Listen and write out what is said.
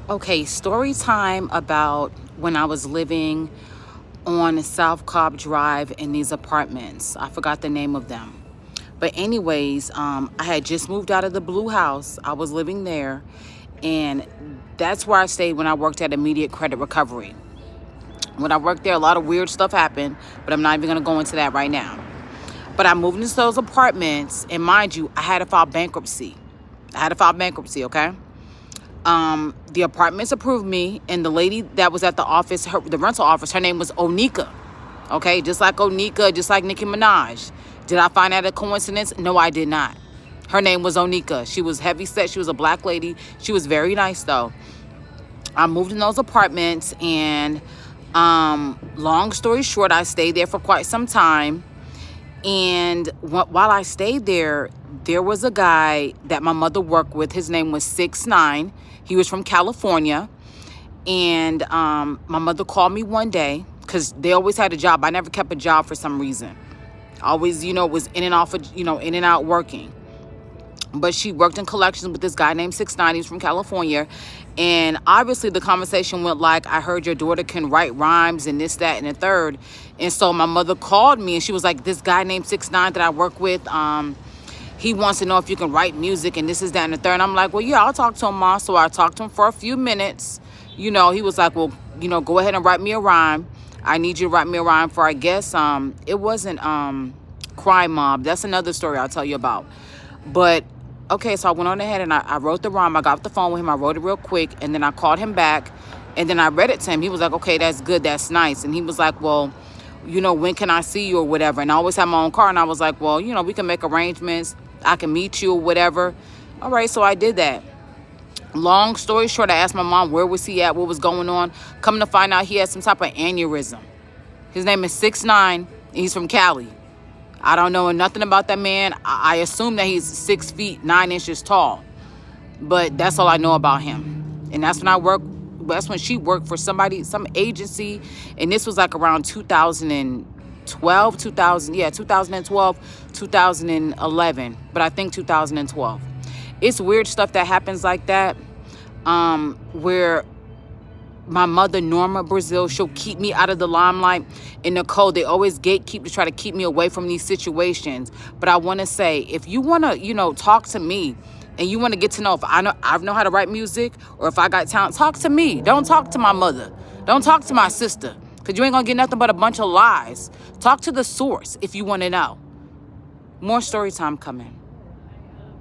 Okay, story time about when I was living on South Cobb Drive in these apartments. I forgot the name of them. But anyways, I had just moved out of the blue house. I was living there, and that's where I stayed when I worked at Immediate Credit Recovery. When I worked there, a lot of weird stuff happened, but I'm not even gonna go into that right now. But I moved into those apartments, and mind you, I had to file bankruptcy. Okay? The apartments approved me, and the lady that was at the office, the rental office, her name was Onika. Okay, just like Onika, just like Nicki Minaj. Did I find that a coincidence? No, I did not. Her name was Onika. She was heavy set. She was a black lady. She was very nice though. I moved in those apartments, and long story short, I stayed there for quite some time. And while I stayed there was a guy that my mother worked with. His name was 6ix9ine. He was from California. And my mother called me one day because they always had a job. I never kept a job for some reason. I always, was in and off of, in and out working. But she worked in collections with this guy named 6ix9ine. He's from California. And obviously the conversation went like, I heard your daughter can write rhymes and this, that, and the third. And so my mother called me and she was like, this guy named 6ix9ine that I work with, he wants to know if you can write music and this is that and the third. And I'm like, well, yeah, I'll talk to him, Ma. So I talked to him for a few minutes. He was like, well, go ahead and write me a rhyme. I need you to write me a rhyme for, I guess, it wasn't Crime Mob. That's another story I'll tell you about. But okay, so I went on ahead and I wrote the rhyme. I got off the phone with him. I wrote it real quick. And then I called him back. And then I read it to him. He was like, okay, that's good. That's nice. And he was like, well, when can I see you or whatever? And I always have my own car. And I was like, well, we can make arrangements. I can meet you or whatever. All right, so I did that. Long story short, I asked my mom, where was he at? What was going on? Coming to find out, he had some type of aneurysm. His name is 6ix9ine. And he's from Cali. I don't know nothing about that man. I assume that he's 6 feet 9 inches tall, but that's all I know about him. And that's when she worked for some agency, and this was like around 2012, 2011, but I think 2012. It's weird stuff that happens like that, where my mother, Norma Brazil, she'll keep me out of the limelight. And Nicole, they always gatekeep to try to keep me away from these situations. But I want to say, if you want to, talk to me and you want to get to know if I know how to write music or if I got talent, talk to me. Don't talk to my mother. Don't talk to my sister, because you ain't going to get nothing but a bunch of lies. Talk to the source if you want to know. More story time coming.